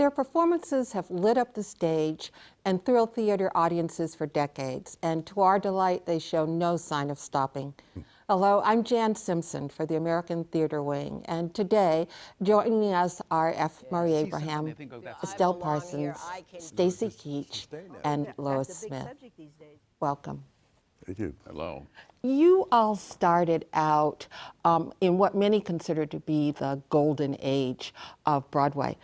Their performances have lit up the stage and thrilled theater audiences for decades, and to our delight, they show no sign of stopping. Hello, I'm Jan Simpson for the American Theater Wing, and today, joining us are F. Murray Abraham, Estelle Parsons, Stacy Keach, and Lois Smith. Welcome. Thank you. Hello. You all started out in what many consider to be the golden age of Broadway.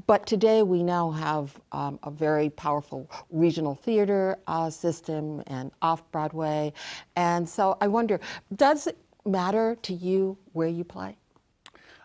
But today we now have a very powerful regional theater system and off-Broadway. And so I wonder, does it matter to you where you play?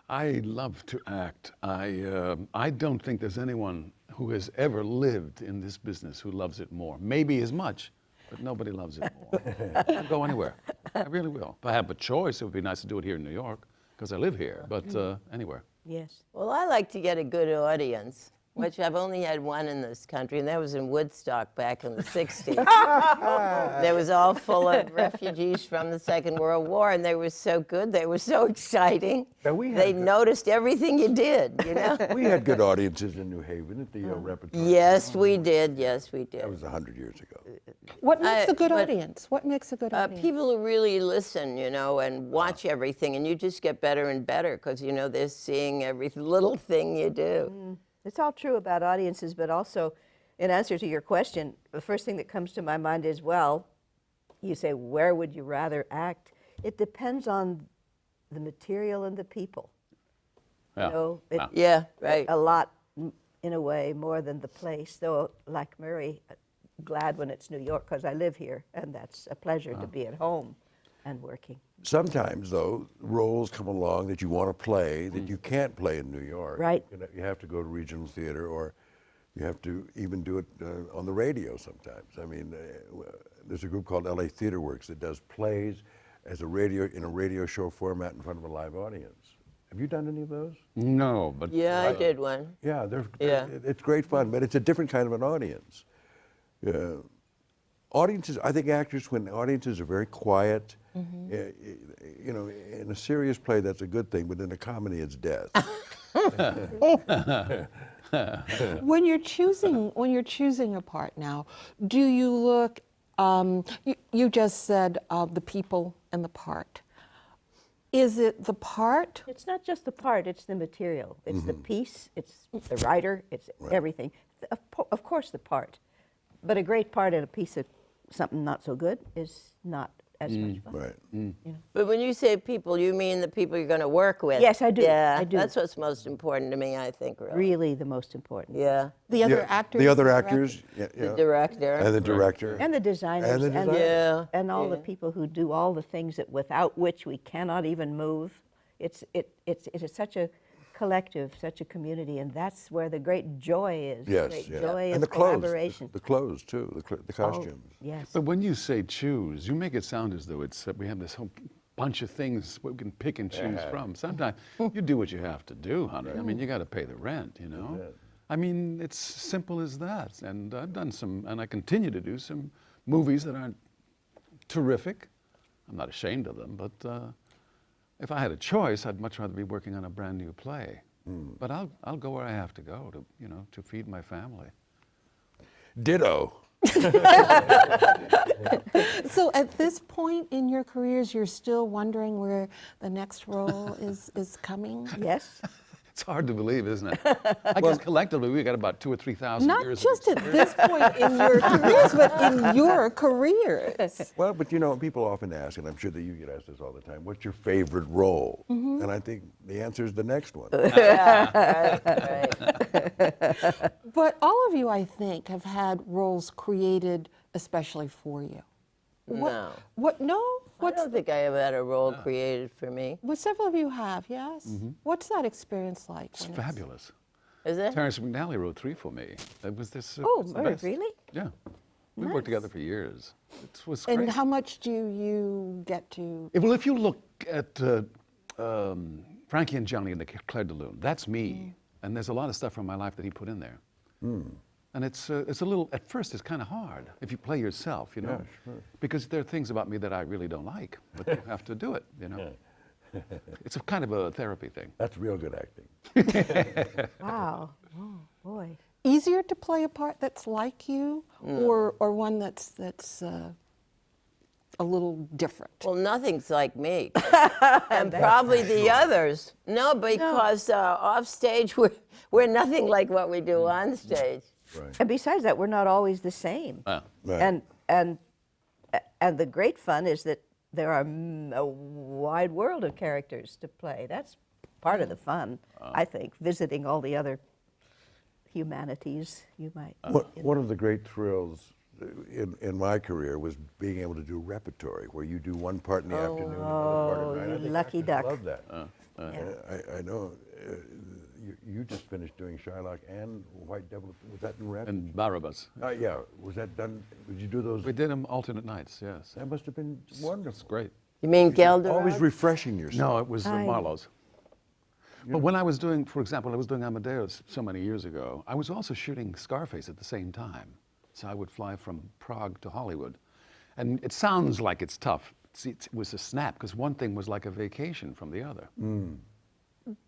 I love to act. I don't think there's anyone who has ever lived in this business who loves it more. Maybe as much, but nobody loves it more. I'll go anywhere. I really will. If I have a choice, it would be nice to do it here in New York, because I live here, but anywhere. Yes. Well, I like to get a good audience, which I've only had one in this country, and that was in Woodstock back in the 60s. That was all full of refugees from the Second World War, and they were so good. They were so exciting. They noticed everything you did, you know? We had good audiences in New Haven at the Repertoire. Yes, we did. Yes, we did. That was 100 years ago. What makes a good audience? What makes a good audience? People who really listen, you know, and watch everything, and you just get better and better because, you know, they're seeing every little thing you do. It's all true about audiences, but also, in answer to your question, the first thing that comes to my mind is, well, you say, where would you rather act? It depends on the material and the people. Yeah. You know, Yeah, right. a lot, in a way, more than the place, though, like Murray, glad when it's New York, because I live here, and that's a pleasure to be at home and working. Sometimes, though, roles come along that you want to play that you can't play in New York. Right. You have to go to regional theater, or you have to even do it on the radio sometimes. I mean, there's a group called LA Theater Works that does plays as a radio show format in front of a live audience. Have you done any of those? No, but Yeah, I did one. Yeah, Yeah. it's great fun, but it's a different kind of an audience. Audiences, I think actors, when audiences are very quiet, you know, in a serious play, that's a good thing, but in a comedy, it's death. When you're choosing a part now, do you look? You just said the people and the part. Is it the part? It's not just the part, it's the material. It's the piece, it's the writer, it's everything. Of course the part, but a great part in a piece of something not so good is not as much fun. Right. You know? But when you say people, you mean the people you're going to work with? Yes, I do. Yeah, I do. that's what's most important to me, I think, really. Really the most important. Yeah. The other actors? The other the actors, The director. and the director. And the designers. And the designers. Yeah. And all the people who do all the things that without which we cannot even move. It's such a collective, such a community, and that's where the great joy is. Yes, Great yeah. joy And of the clothes, collaboration. the clothes too, the costumes. Yes. But when you say choose, you make it sound as though it's we have this whole bunch of things we can pick and choose from. Sometimes you do what you have to do, honey. I mean, you got to pay the rent, you know. I mean, it's simple as that. And I've done some, and I continue to do some movies that aren't terrific. I'm not ashamed of them, but if I had a choice, I'd much rather be working on a brand new play. But I'll go where I have to go to, you know, to feed my family. Ditto. So at this point in your careers, you're still wondering where the next role is coming? Yes. It's hard to believe, isn't it? I guess collectively we got about 2,000 or 3,000 Not years. just at this point in your careers, but in your careers. Well, but you know, people often ask, and I'm sure that you get asked this all the time, what's your favorite role? And I think the answer is the next one. Yeah, right. But all of you, I think, have had roles created especially for you. No. What? No. I don't think I ever had a role created for me. Well, several of you have, yes. What's that experience like? It's when fabulous. Is it? Terrence McNally wrote 3 for me. It was this. Oh, it's the Murray, best. really? Yeah. We worked together for years. It was And great. how much do you get to? Well, if you look at Frankie and Johnny and the Claire de Lune, that's me. And there's a lot of stuff from my life that he put in there. And it's a little, at first it's kind of hard if you play yourself, you know, because there are things about me that I really don't like, but you have to do it, you know. It's a kind of a therapy thing. That's real good acting. Wow. Boy. Easier to play a part that's like you, or one that's a little different? Well, nothing's like me. And probably the others. No, because off stage, we're nothing like what we do on stage. Right. And besides that, we're not always the same. Ah. Right. And the great fun is that there are a wide world of characters to play. That's part of the fun, I think, visiting all the other humanities you might. One of the great thrills in my career was being able to do repertory, where you do one part in the afternoon, another part at night. I you think lucky actors duck. love that. Yeah. I know you just finished doing Shylock and White Devil. Was that in rep? And Barabbas. Yeah. Was that done? Did you do those? We did them alternate nights, yes. That must have been wonderful. It's great. You mean Gelder? Always refreshing yourself. No, it was I- Marlowe's. But when I was doing, for example, I was doing Amadeus so many years ago, I was also shooting Scarface at the same time. So I would fly from Prague to Hollywood. And it sounds like it's tough. See, it was a snap, because one thing was like a vacation from the other.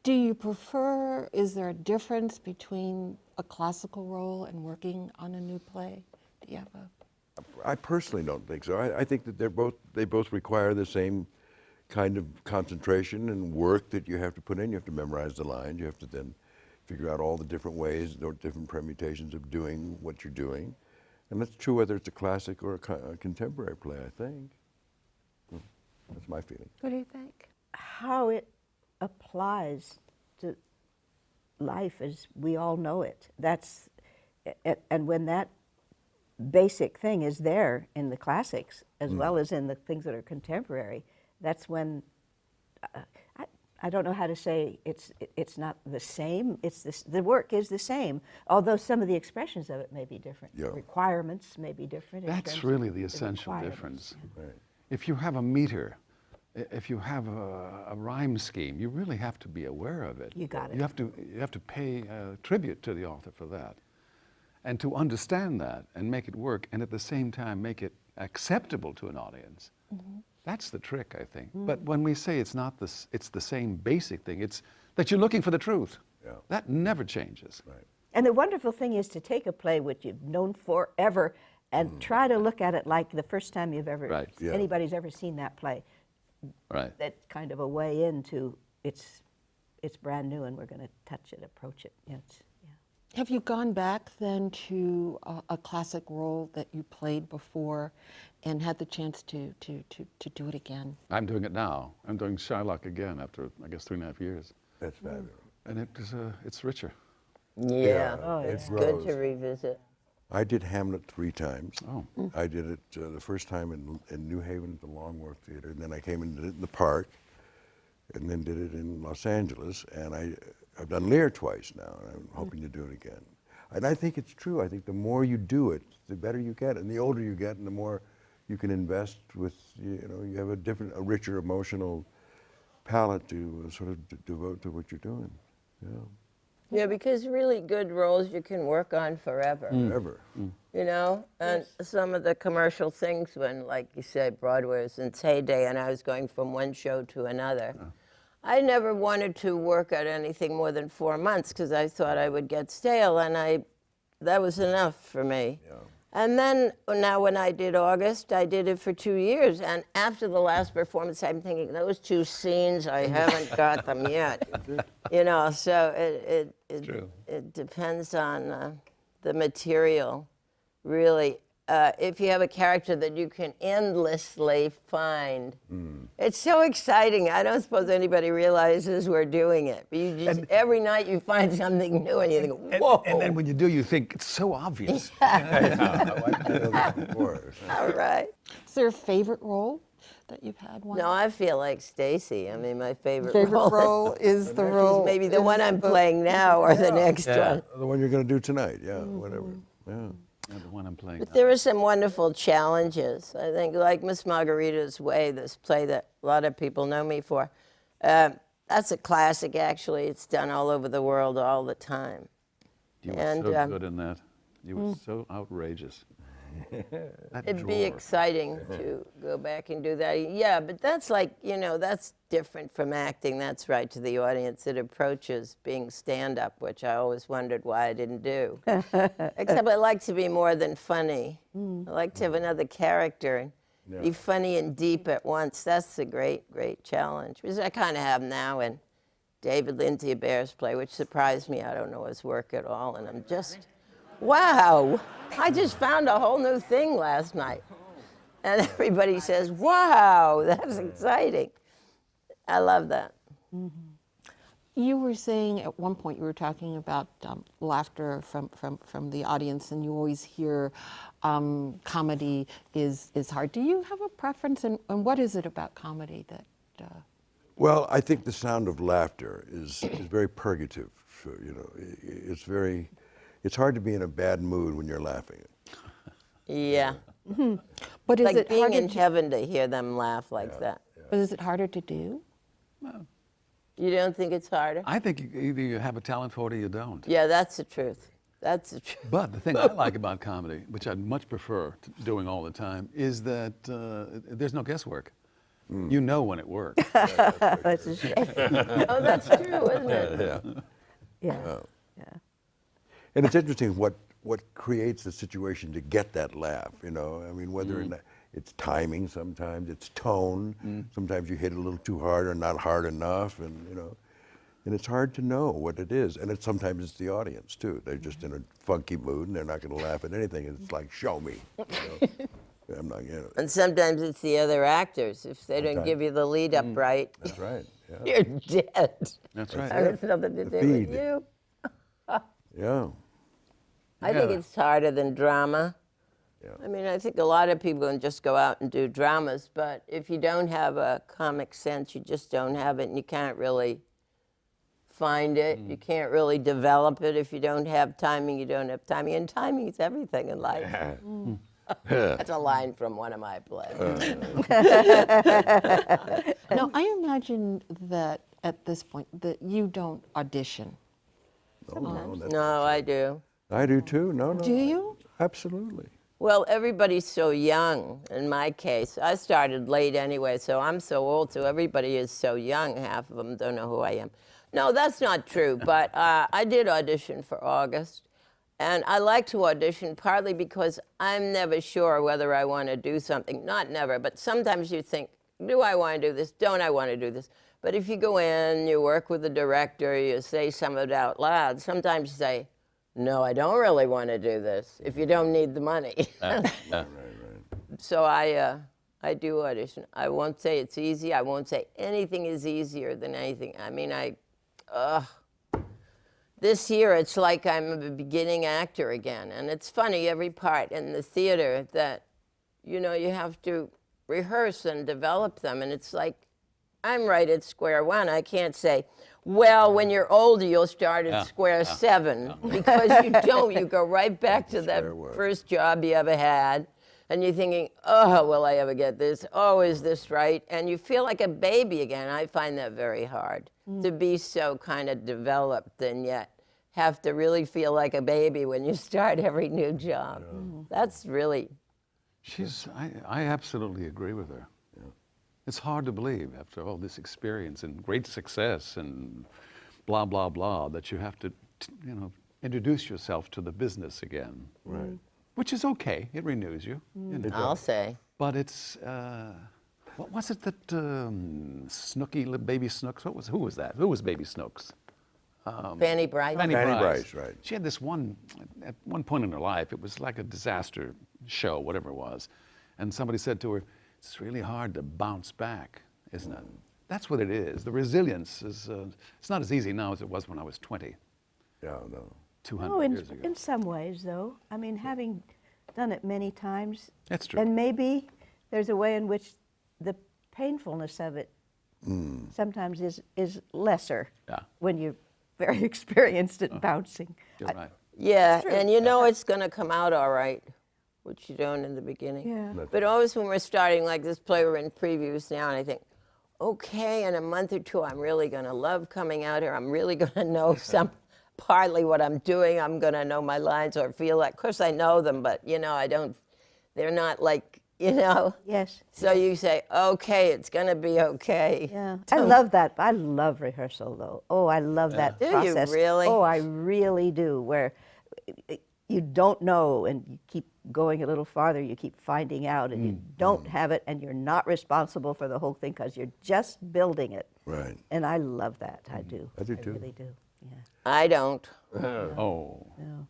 Do you prefer, is there a difference between a classical role and working on a new play? Do you have a... I personally don't think so. I think that they both require the same kind of concentration and work that you have to put in. You have to memorize the lines. You have to then figure out all the different ways or different permutations of doing what you're doing. And that's true whether it's a classic or a contemporary play, I think. That's my feeling. What do you think? How it applies to life as we all know it. That's, and when that basic thing is there in the classics as well as in the things that are contemporary, that's when I don't know how to say it's not the same. It's the work is the same, although some of the expressions of it may be different. Yeah. Requirements may be different. in That's terms really of the essential requirements. difference. Right. If you have a meter, if you have a rhyme scheme, you really have to be aware of it. You got it. You have to pay tribute to the author for that. And to understand that and make it work, and at the same time make it acceptable to an audience. That's the trick, I think. But when we say it's not this, it's the same basic thing. It's that you're looking for the truth. Yeah. That never changes. Right. And the wonderful thing is to take a play which you've known forever and try to look at it like the first time you've ever Right. Yeah. anybody's ever seen that play. Right. That's kind of a way into it's brand new and we're going to touch it, approach it. Yeah, Have you gone back then to a classic role that you played before and had the chance to do it again? I'm doing it now. I'm doing Shylock again after, I guess, 3.5 years. That's fabulous. And it's richer. Yeah, Oh, it's yeah. good to Grows. revisit. I did Hamlet 3 times. Oh. I did it the first time in New Haven at the Long Wharf Theater, and then I came and did it in the Park, and then did it in Los Angeles, and I've done Lear twice now, and I'm hoping to do it again. And I think it's true. I think the more you do it, the better you get, and the older you get, and the more you can invest with, you have a richer emotional palette to sort of devote to what you're doing. Yeah, Yeah, because really good roles you can work on forever. ever. You know, and some of the commercial things when, like you said, Broadway was in its heyday and I was going from one show to another. I never wanted to work at anything more than 4 months because I thought I would get stale, and that was enough for me. Yeah. And then now when I did August, I did it for 2 years, and after the last performance, I'm thinking, those 2 scenes, I haven't got them yet. You know, so True. it depends on the material, really. If you have a character that you can endlessly find, it's so exciting. I don't suppose anybody realizes we're doing it. But you just, every night you find something new and you think, whoa. And then when you do, you think, it's so obvious. I like that before. All right. Is there a favorite role that you've had? One? No, I feel like Stacy. I mean, my favorite Favorite role is the role. maybe the one I'm playing now or the next one. The one you're going to do tonight, yeah, whatever. Yeah. Yeah, the one I'm playing. But there are some wonderful challenges. I think, like Miss Margarita's Way, this play that a lot of people know me for. That's a classic, actually. It's done all over the world all the time. You were and, so good in that. You were so outrageous. That It'd be drawer. exciting to go back and do that. Yeah, but that's like, that's different from acting. That's right to the audience. It approaches being stand-up, which I always wondered why I didn't do. Except I like to be more than funny. I like to have another character and be funny and deep at once. That's the great, great challenge, which I kind of have now in David Lindsay Bear's play, which surprised me. I don't know his work at all, and I'm just, wow, I just found a whole new thing last night. And everybody says, wow, that's exciting. I love that. You were saying at one point, you were talking about laughter from the audience, and you always hear comedy is hard. Do you have a preference, and what is it about comedy that... Well, I think the sound of laughter is very purgative. It's hard to be in a bad mood when you're laughing. Yeah. But is Like it being harder in to, heaven to hear them laugh like that. but is it harder to do? You don't think it's harder? I think either you have a talent for it or you don't. Yeah, that's the truth. That's the truth. But the thing I like about comedy, which I'd much prefer to doing all the time, is that there's no guesswork. You know when it works. That's a shame. Oh, that's true, isn't it? Yeah. And it's interesting what creates the situation to get that laugh, I mean, whether or not it's timing sometimes, it's tone, sometimes you hit it a little too hard or not hard enough, and it's hard to know what it is. And sometimes it's the audience too. They're just in a funky mood and they're not going to laugh at anything. And it's like, show me. I'm not, And sometimes it's the other actors. If they don't Sometimes. give you the lead up right, That's right. Yeah. you're dead. That's right. And it's nothing to do with feed. you. Yeah. I think Yeah. it's harder than drama. Yeah. I mean, I think a lot of people can just go out and do dramas, but if you don't have a comic sense, you just don't have it, and you can't really find it. You can't really develop it. If you don't have timing, you don't have timing, and timing is everything in life. That's a line from one of my plays. No, I imagine that at this point that you don't audition. No, I do. I do too. No. Do you? Absolutely. Well, everybody's so young. In my case, I started late anyway, so I'm so old, so everybody is so young. Half of them don't know who I am. No, that's not true, but I did audition for August. And I like to audition partly because I'm never sure whether I want to do something. Not never, but sometimes you think, do I want to do this? Don't I want to do this? But if you go in, you work with the director, you say some of it out loud, sometimes you say, no, I don't really want to do this, if you don't need the money. So I do audition. I won't say it's easy. I won't say anything is easier than anything. I mean, this year it's like I'm a beginning actor again. And it's funny, every part in the theater that, you have to rehearse and develop them. And it's like, I'm right at square one. I can't say, well, when you're older, you'll start at square seven. Because you don't. You go right back to that first job you ever had. And you're thinking, oh, will I ever get this? Oh, is this right? And you feel like a baby again. I find that very hard, to be so kind of developed and yet have to really feel like a baby when you start every new job. That's really... I absolutely agree with her. It's hard to believe after all this experience and great success and blah, blah, blah, that you have to, introduce yourself to the business again. Right. Which is okay. It renews you. I'll say. But it's, what was it that Snooky, Baby Snooks, who was that? Who was Baby Snooks? Fanny Brice. Fanny Fanny Brice. Brice, right. She had this at one point in her life, it was like a disaster show, whatever it was. And somebody said to her, it's really hard to bounce back, isn't it? That's what it is. The resilience is, it's not as easy now as it was when I was 20, Yeah, no. 200 years ago. In some ways, though. I mean, having done it many times. That's true. And maybe there's a way in which the painfulness of it sometimes is lesser Yeah. when you're very experienced at bouncing. You're right. Yeah, and it's going to come out all right, which you don't in the beginning. Yeah. But always when we're starting, like this play, we're in previews now, and I think, okay, in a month or two, I'm really going to love coming out here. I'm really going to know partly what I'm doing. I'm going to know my lines or feel like, of course I know them, but, I don't They're not like, you know. Yes. So you say, okay, it's going to be okay. Yeah, I love that. I love rehearsal, though. Oh, I love that Do you process. really? Oh, I really do. Where you don't know, and you keep going a little farther, you keep finding out, and you don't have it, and you're not responsible for the whole thing because you're just building it. Right. And I love that. I do. I do too. really do. Yeah. I don't. Oh.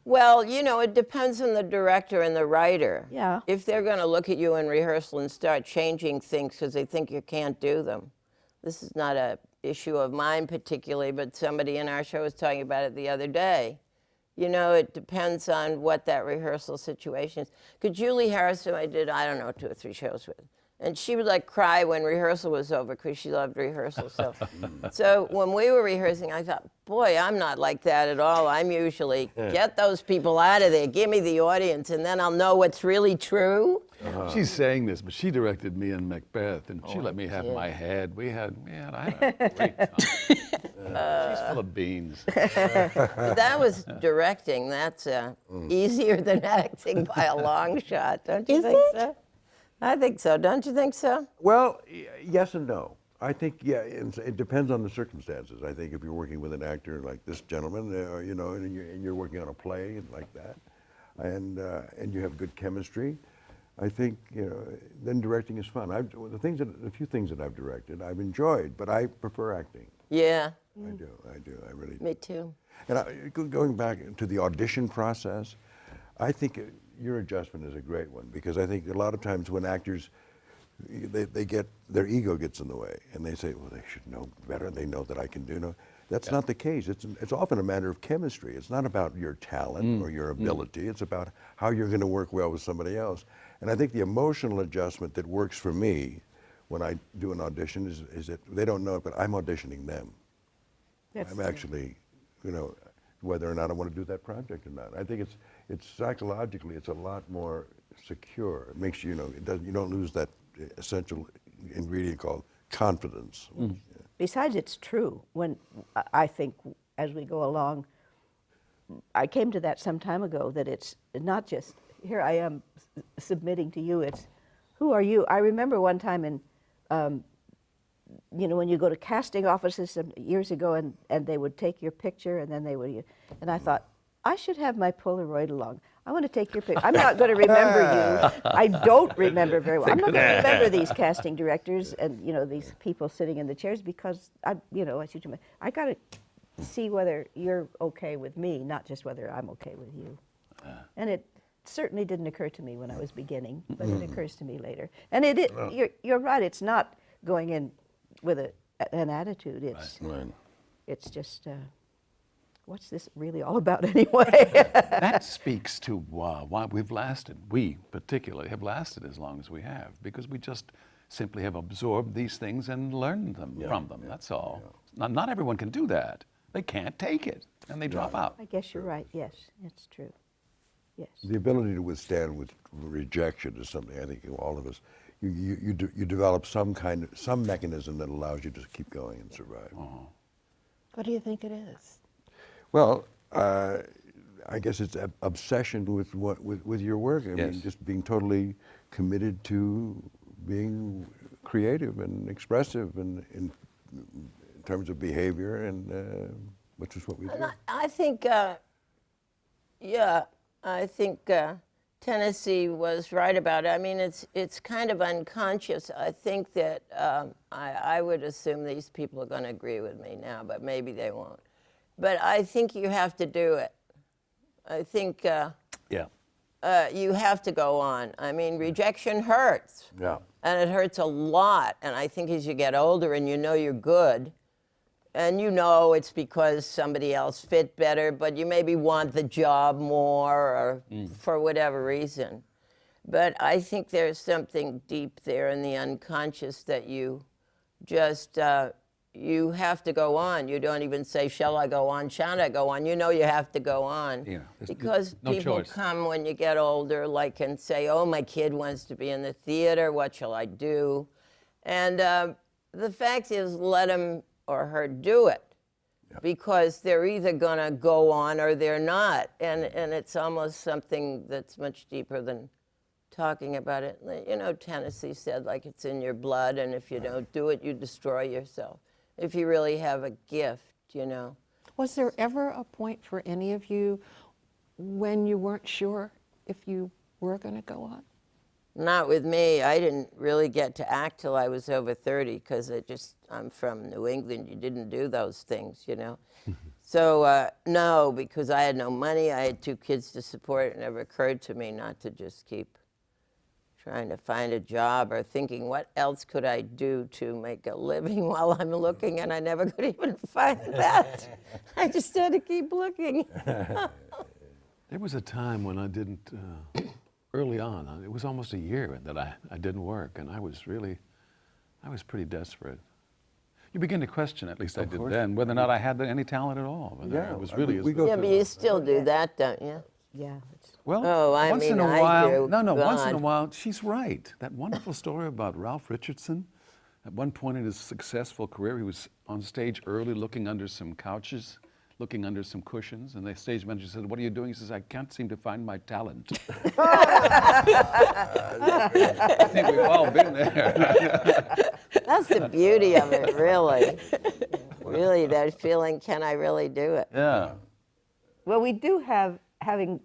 Well, you know, it depends on the director and the writer. Yeah. If they're going to look at you in rehearsal and start changing things because they think you can't do them. This is not a issue of mine particularly, but somebody in our show was talking about it the other day. You know, it depends on what that rehearsal situation is. Because Julie Harris, who I did, I don't know, 2 or 3 shows with, and she would like cry when rehearsal was over because she loved rehearsal. So when we were rehearsing, I thought, boy, I'm not like that at all. I'm usually, get those people out of there, give me the audience, and then I'll know what's really true. She's saying this, but she directed me in Macbeth, and she let me have my head. I had a great time. She's full of beans. That was directing. That's easier than acting by a long shot, don't you think so? I think so. Don't you think so? Well, yes and no. I think, yeah, it depends on the circumstances. I think if you're working with an actor like this gentleman, you know, and you're working on a play like that, and you have good chemistry, I think, you know, then directing is fun. The few things that I've directed, I've enjoyed, but I prefer acting. Yeah, I do, I really do. me too. And going back to the audition process, I think your adjustment is a great one, because I think a lot of times when actors, their ego gets in the way, and they say, well, they should know better. They know that I can do no. That's not the case. It's often a matter of chemistry. It's not about your talent or your ability. It's about how you're going to work well with somebody else. And I think the emotional adjustment that works for me when I do an audition is that they don't know it, but I'm auditioning them. I'm actually, you know, whether or not I want to do that project or not. I think it's psychologically, it's a lot more secure. It makes you, you know, you don't lose that essential ingredient called confidence. Besides, it's true. When I think as we go along, I came to that some time ago, that it's not just, here I am submitting to you, it's, who are you? I remember one time in, you know, when you go to casting offices some years ago, and they would take your picture, and then they would, and I thought, I should have my Polaroid along. I want to take your picture. I'm not going to remember you. I don't remember very well. I'm not going to remember these casting directors and, you know, these people sitting in the chairs, because you know, I got to see whether you're okay with me, not just whether I'm okay with you. And it certainly didn't occur to me when I was beginning, but it occurs to me later. And you're right. It's not going in with an attitude. It's just. What's this really all about anyway? That speaks to why we've lasted. We particularly have lasted as long as we have, because we just simply have absorbed these things and learned them from them. That's all. Not everyone can do that. They can't take it, and they drop out. I guess you're right. Yes, it's true. Yes. The ability to withstand with rejection is something I think all of us. You develop some mechanism that allows you to keep going and survive. What do you think it is? Well, I guess it's obsession with your work. I mean, just being totally committed to being creative and expressive, and in terms of behavior, and which is what we do. I think, I think Tennessee was right about it. I mean, it's kind of unconscious. I think that I would assume these people are going to agree with me now, but maybe they won't. But I think you have to do it. I think you have to go on. I mean, rejection hurts. Yeah. And it hurts a lot. And I think as you get older and you know you're good, and you know it's because somebody else fit better, but you maybe want the job more, or for whatever reason. But I think there's something deep there in the unconscious that you just, you have to go on. You don't even say, shall I go on, shan't I go on? You know you have to go on. Yeah, because no people choice. come when you get older, like, and say, oh, my kid wants to be in the theater, what shall I do? And the fact is, let him or her do it. Because they're either going to go on or they're not. And it's almost something that's much deeper than talking about it. You know, Tennessee said, like, it's in your blood, and if you don't do it, you destroy yourself. If you really have a gift, you know. Was there ever a point for any of you when you weren't sure if you were going to go on? Not with me. I didn't really get to act till I was over 30 because I'm from New England. You didn't do those things, you know. So, no, because I had no money. I had 2 kids to support. It never occurred to me not to just keep trying to find a job or thinking, what else could I do to make a living while I'm looking? And I never could even find that. I just had to keep looking. There was a time when I didn't, early on, it was almost a year that I didn't work, and I was pretty desperate. You begin to question, at least I did then, whether or not I had any talent at all. Whether Yeah, it was I really mean, as we good. go Yeah, through but you still do that, don't you? Yeah. Well, Oh, I once in mean, a I while. do. No, once in a God. while, she's right. That wonderful story about Ralph Richardson. At one point in his successful career, he was on stage early looking under some couches, looking under some cushions, and the stage manager said, "What are you doing?" He says, "I can't seem to find my talent." I think we've all been there. That's the beauty of it, really. Really, that feeling, can I really do it? Yeah. Well, we do have, having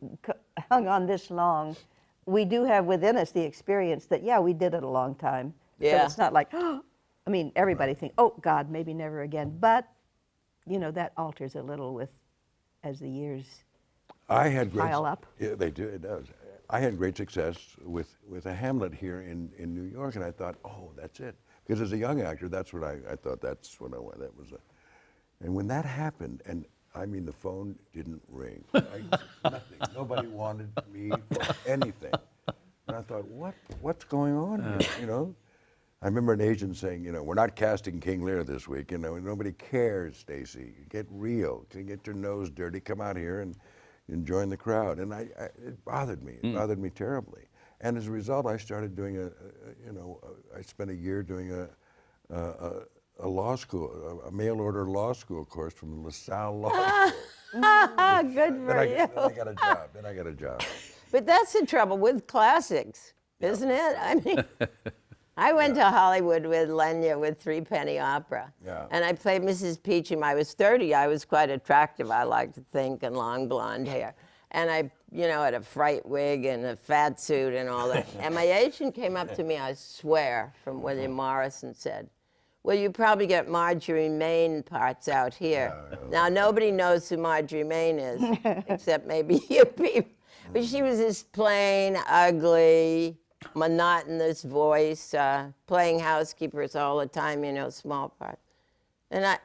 hung on this long, we do have within us the experience that, yeah, we did it a long time. So Yeah. it's not like, oh, I mean, everybody thinks, oh, God, maybe never again. But, you know, that alters a little with, as the years I had great, pile up. Yeah, they do. It does. I had great success with a Hamlet here in New York, and I thought, oh, that's it. Because as a young actor, that's what I thought. That's what I wanted. That was and when that happened, and I mean, the phone didn't ring. Nothing. Nobody wanted me for anything. And I thought, what's going on here? You know. I remember an agent saying, you know, we're not casting King Lear this week. You know, nobody cares, Stacy. Get real. Get your nose dirty. Come out here and join the crowd. And it bothered me. It bothered me terribly. And as a result, I started doing I spent a year doing a law school, a mail order law school course from the LaSalle Law School. Good for you. Then I got a job. But that's the trouble with classics, isn't it? I mean, I went to Hollywood with Lenya with Three Penny Opera. Yeah. And I played Mrs. Peachum. I was 30. I was quite attractive, I like to think, and long blonde hair. And I, you know, had a fright wig and a fat suit and all that. And my agent came up to me, I swear, from William Morris and said, well, you probably get Marjorie Main parts out here. Now, nobody knows who Marjorie Main is, except maybe you people. But she was this plain, ugly, monotonous voice, playing housekeepers all the time, you know, small parts. And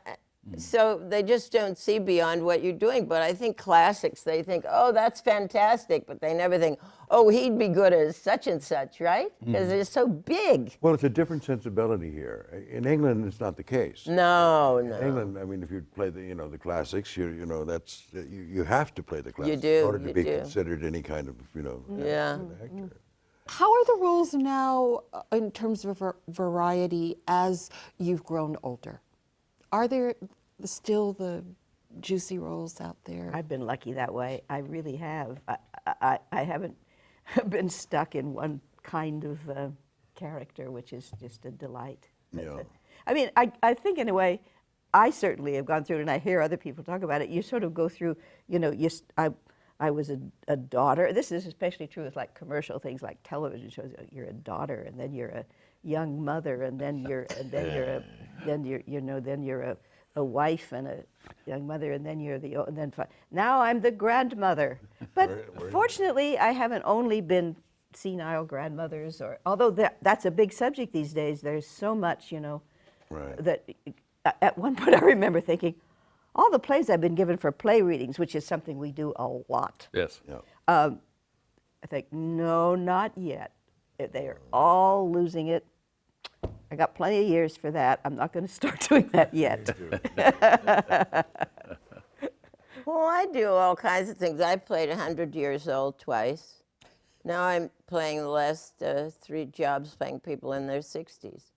so they just don't see beyond what you're doing. But I think classics, they think, oh, that's fantastic. But they never think, oh, he'd be good as such and such, right? Because they're so big. Well, it's a different sensibility here. In England, it's not the case. No. In England, I mean, if you play the classics, you know that's you have to play the classics do, in order to you be do. considered any kind of Yeah. actor. How are the roles now in terms of variety as you've grown older? Are there still the juicy roles out there? I've been lucky that way. I really have. I haven't been stuck in one kind of character, which is just a delight. Yeah. I mean, I think in a way, I certainly have gone through it, and I hear other people talk about it. You sort of go through, you know, I was a daughter. This is especially true with like commercial things like television shows. You're a daughter, and then you're a young mother, and then you're a wife and a young mother, and then now I'm the grandmother. But fortunately, I haven't only been senile grandmothers, although that's a big subject these days. There's so much, you know, Right. that at one point I remember thinking, all the plays I've been given for play readings, which is something we do a lot. Yes. Yeah. I think, no, not yet. They are all losing it. I got plenty of years for that. I'm not going to start doing that yet. Well, I do all kinds of things. I played 100 years old twice. Now I'm playing the last 3 jobs playing people in their 60s.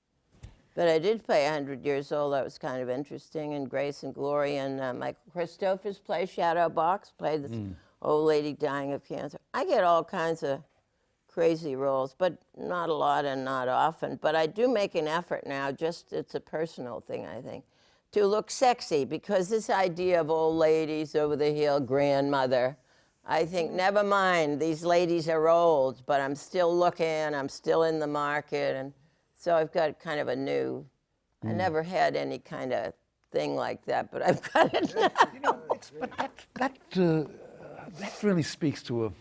But I did play 100 years old. That was kind of interesting. And Grace and Glory and Michael Christopher's play, Shadow Box, played this old lady dying of cancer. I get all kinds of crazy roles, but not a lot and not often. But I do make an effort now, just it's a personal thing, I think, to look sexy, because this idea of old ladies over the hill, grandmother, I think, never mind, these ladies are old, but I'm still looking, I'm still in the market. And so I've got kind of a new, I never had any kind of thing like that, but I've got it now. You know, but that really speaks to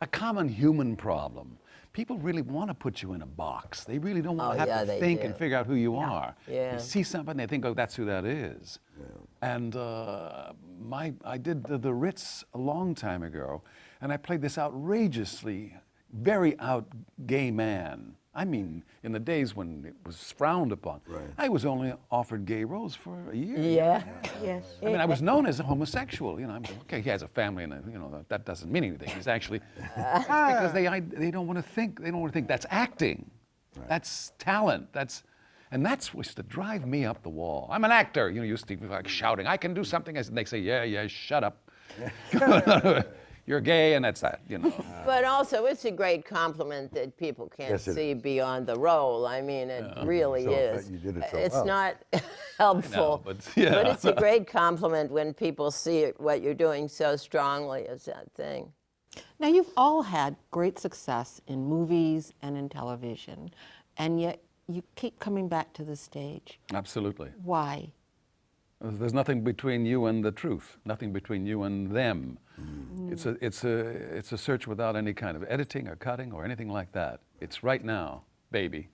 a common human problem. People really want to put you in a box. They really don't want to have to they think do. and figure out who you are. Yeah. They see something, they think, oh, that's who that is. And I did the Ritz a long time ago, and I played this outrageously, very out gay man. I mean, in the days when it was frowned upon. Right. I was only offered gay roles for a year. Yeah. Yes. I mean, I was known as a homosexual. You know, okay, he has a family, and that doesn't mean anything. He's actually it's because they don't want to think. They don't want to think that's acting, that's talent. And that's what used to drive me up the wall. I'm an actor. You know, used to be like shouting, I can do something. And they say, yeah, shut up. You're gay, and that's that. You know. But also, it's a great compliment that people can't Yes, it see is. beyond the role. I mean, it really So, is. you did it so It's well. not helpful, but yeah. but it's a great compliment when people see it, what you're doing so strongly as that thing. Now, you've all had great success in movies and in television, and yet you keep coming back to the stage. Absolutely. Why? There's nothing between you and the truth. Nothing between you and them. It's a search without any kind of editing or cutting or anything like that. It's right now, baby,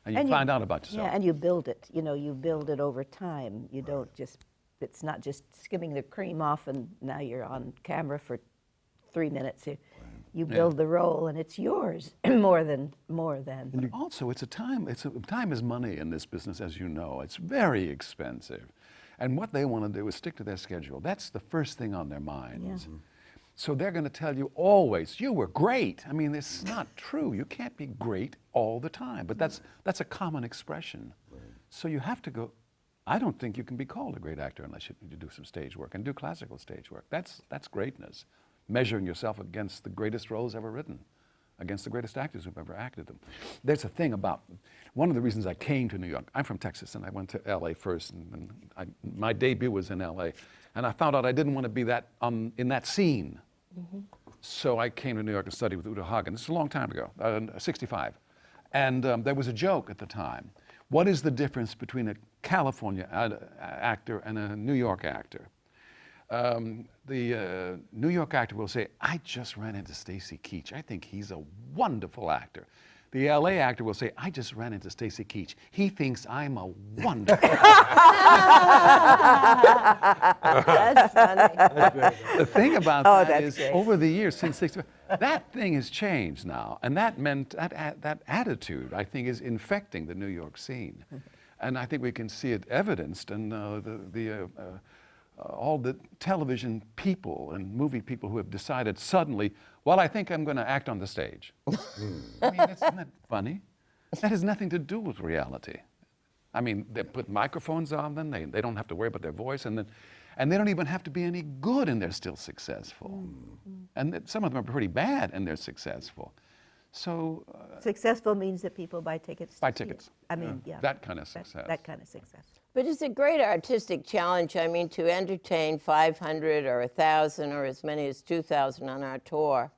and you find out about yourself. Yeah, and you build it. You know, you build it over time. You don't just, it's not just skimming the cream off and now you're on camera for 3 minutes. You build the role and it's yours more than. And also, time is money in this business, as you know. It's very expensive. And what they want to do is stick to their schedule. That's the first thing on their minds. Yeah. So they're going to tell you always, you were great. I mean, it's not true. You can't be great all the time. But that's a common expression. So you have to go, I don't think you can be called a great actor unless you do some stage work and do classical stage work. That's greatness. Measuring yourself against the greatest roles ever written, against the greatest actors who've ever acted them. There's a thing about, one of the reasons I came to New York, I'm from Texas, and I went to LA first, and my debut was in LA, and I found out I didn't want to be in that scene. So I came to New York and studied with Uta Hagen. This is a long time ago, 65. And there was a joke at the time. What is the difference between a California actor and a New York actor? The New York actor will say, I just ran into Stacy Keach. I think he's a wonderful actor. The LA actor will say, I just ran into Stacy Keach. He thinks I'm a wonderful That's funny. The thing about Oh, that that's is, great. over the years, since 65, that thing has changed now. And that attitude, I think, is infecting the New York scene. And I think we can see it evidenced in all the television people and movie people who have decided suddenly, well, I think I'm going to act on the stage. I mean, isn't that funny? That has nothing to do with reality. I mean, they put microphones on them. They don't have to worry about their voice. And they don't even have to be any good, and they're still successful. And some of them are pretty bad, and they're successful. So Successful means that people buy tickets. buy to see it. tickets. I mean, yeah. That kind of success. That kind of success. But it's a great artistic challenge. I mean, to entertain 500 or 1,000 or as many as 2,000 on our tour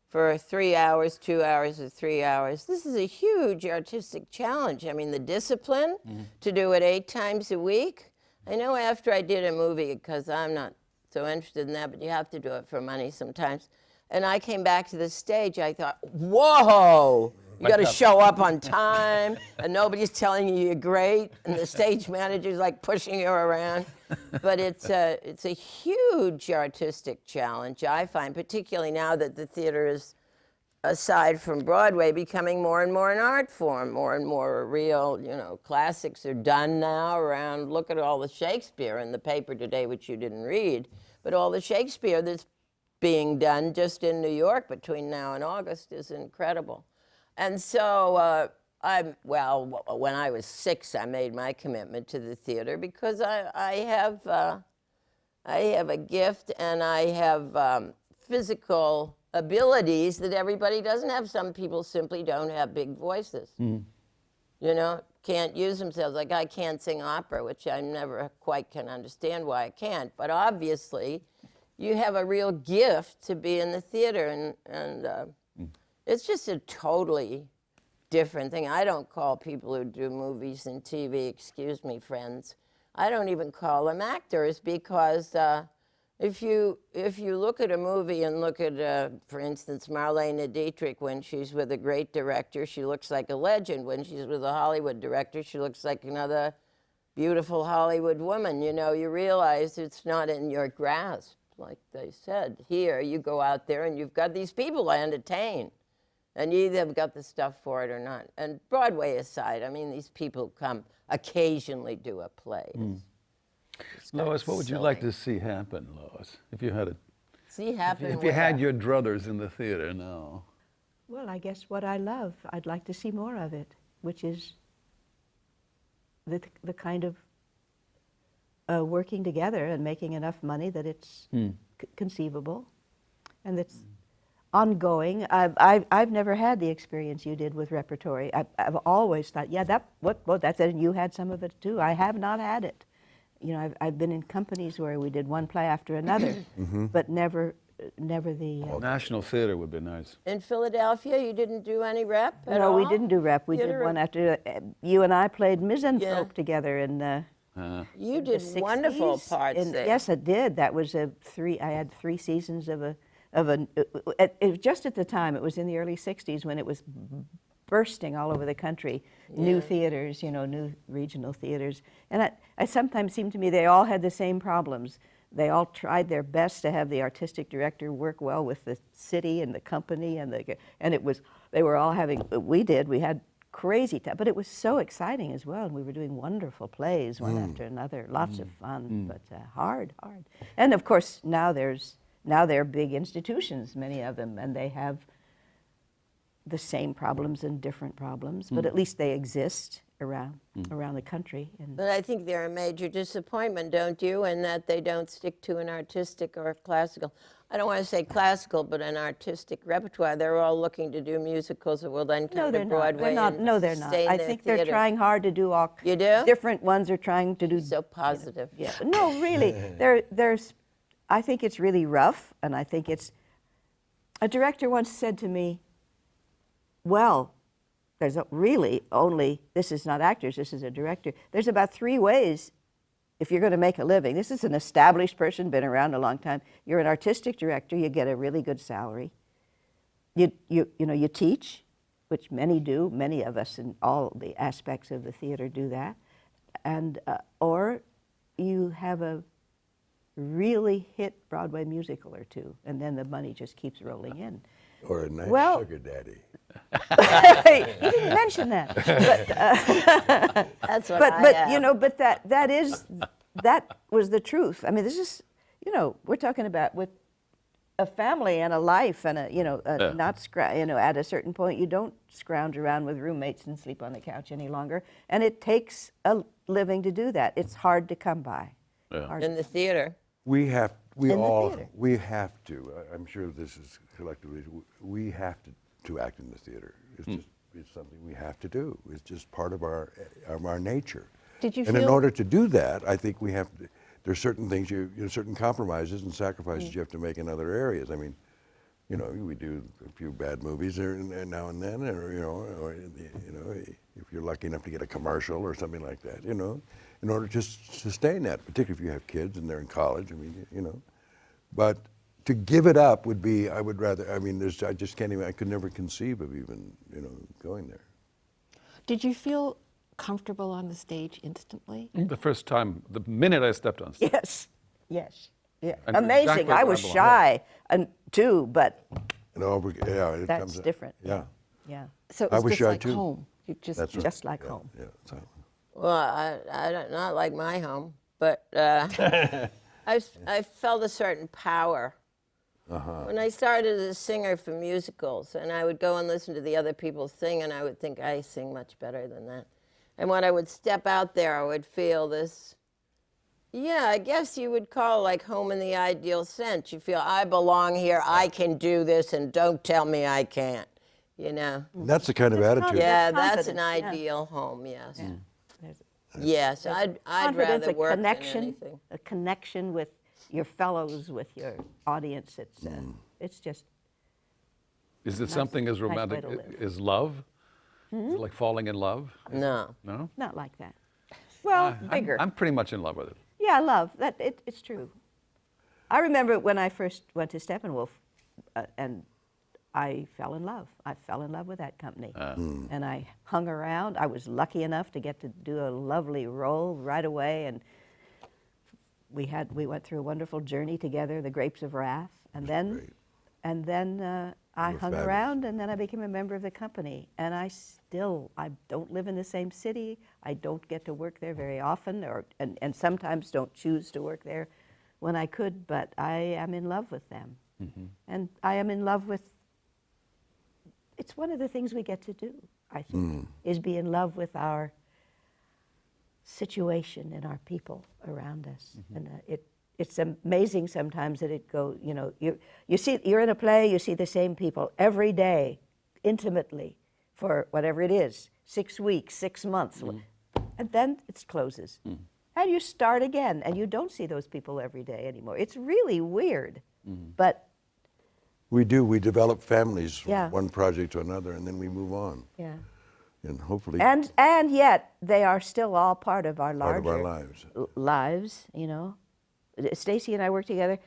for 3 hours, 2 hours, or 3 hours. This is a huge artistic challenge. I mean, the discipline to do it 8 times a week. I know after I did a movie, because I'm not so interested in that, but you have to do it for money sometimes. And I came back to the stage, I thought, whoa, you got to show up on time, and nobody's telling you you're great, and the stage manager's like pushing you around. But it's a huge artistic challenge, I find, particularly now that the theater is, aside from Broadway, becoming more and more an art form, more and more real, classics are done now around, look at all the Shakespeare in the paper today, which you didn't read, but all the Shakespeare that's being done just in New York between now and August is incredible. And so when I was 6, I made my commitment to the theater because I have a gift and I have physical abilities that everybody doesn't have. Some people simply don't have big voices. You know, can't use themselves. Like I can't sing opera, which I never quite can understand why I can't. But obviously, you have a real gift to be in the theater, and it's just a totally different thing. I don't call people who do movies and TV, excuse me, friends, I don't even call them actors, because if you look at a movie and look at, for instance, Marlene Dietrich, when she's with a great director, she looks like a legend. When she's with a Hollywood director, she looks like another beautiful Hollywood woman. You know, you realize it's not in your grasp, like they said. Here, you go out there and you've got these people to entertain. And you either have got the stuff for it or not. And Broadway aside, I mean, these people come occasionally do a play. It's Lois, what would you silly. like to see happen, Lois, if you had a, See happen if you had with your druthers in the theater now? Well, I guess what I love, I'd like to see more of it, which is the kind of working together and making enough money that it's conceivable, and that's ongoing. I've never had the experience you did with repertory. I've always thought, yeah, that's it, and you had some of it too. I have not had it. You know, I've been in companies where we did one play after another, but never the. National Theater would be nice. In Philadelphia, you didn't do any rep at No, all? we didn't do rep. We did Theater? one after. You and I played Misanthrope Yeah. together in. You the did wonderful 60s, parts and there. yes, I did. That was I had 3 seasons of a. Just at the time, it was in the early '60s when it was bursting all over the country. New theaters, you know, new regional theaters, and I sometimes seemed to me they all had the same problems. They all tried their best to have the artistic director work well with the city and the company, and it was they were all having. We had crazy time, but it was so exciting as well, and we were doing wonderful plays one after another, lots of fun, but hard. And of course now they're big institutions, many of them, and they have the same problems and different problems, but at least they exist around the country. And But I think they're a major disappointment, don't you, in that they don't stick to an artistic or classical. I don't want to say classical, but an artistic repertoire. They're all looking to do musicals that will then no, come they're to not. Broadway. They're not. and No, they're not. sustain I their think they're theater. trying hard to do all. You do? Different ones are trying to do. So positive. Yeah. No, really. There's. I think it's really rough, and I think it's. A director once said to me, "Well, there's really only. This is not actors. This is a director. There's about 3 ways." If you're going to make a living, this is an established person, been around a long time. You're an artistic director. You get a really good salary. You teach, which many do. Many of us in all the aspects of the theater do that, and or you have a really hit Broadway musical or 2, and then the money just keeps rolling in. Or a nice Well- sugar daddy. You didn't mention that, That's what but I have. you know, but that was the truth. I mean, this is, we're talking about with a family and a life and not at a certain point you don't scrounge around with roommates and sleep on the couch any longer, and it takes a living to do that. It's hard to come by. Yeah. Hard in the theater. We In the theater. have to, I'm sure this is collectively, we have to act in the theater. It's just, it's something we have to do. It's just part of our nature. Did you And in feel- order to do that, I think we have to, there's certain things, certain compromises and sacrifices you have to make in other areas. I mean, we do a few bad movies now and then, or if you're lucky enough to get a commercial or something like that, in order to sustain that, particularly if you have kids and they're in college. I mean, but to give it up would be, I would rather. I mean, I just can't even. I could never conceive of even, going there. Did you feel comfortable on the stage instantly? The first time, the minute I stepped on stage. Yes. Yeah. I knew Amazing. exactly I where was I belonged. shy too, but It that's comes, different. Yeah, Yeah, So it I was was just shy like too. home. You just, that's right. just like Yeah, home. Yeah. So. Well, I don't, not like my home, but I felt a certain power. When I started as a singer for musicals, and I would go and listen to the other people sing, and I would think, I sing much better than that. And when I would step out there, I would feel this Yeah, I guess you would call it like home in the ideal sense. You feel, I belong here, I can do this, and don't tell me I can't, you know? That's the kind of attitude. Yeah, That's that's an confidence, yeah. ideal home, yes. There's Yes, I'd confidence, rather a work than connection, anything. a connection with your fellows, with your audience. It's just Is it something as nice way romantic to live. as love? Is it like falling in love? No. No? not like that. Well, bigger. I'm pretty much in love with it. Yeah, love. It's true. I remember when I first went to Steppenwolf, and I fell in love. I fell in love with that company, and I hung around. I was lucky enough to get to do a lovely role right away, and we went through a wonderful journey together, The Grapes of Wrath, and then great. I were hung fabulous. around, and then I became a member of the company. And I don't live in the same city. I don't get to work there very often, and sometimes don't choose to work there when I could. But I am in love with them, and I am in love with. It's one of the things we get to do, I think, is be in love with our situation and our people around us, and it's amazing sometimes that it goes. You know, you're in a play, you see the same people every day, intimately, for whatever it is, 6 weeks, 6 months, and then it closes, and you start again, and you don't see those people every day anymore. It's really weird, but We do. We develop families from Yeah. one project to another, and then we move on. yeah. And hopefully And yet they are still all part of our part larger of our lives. lives. You know, Stacy and I worked together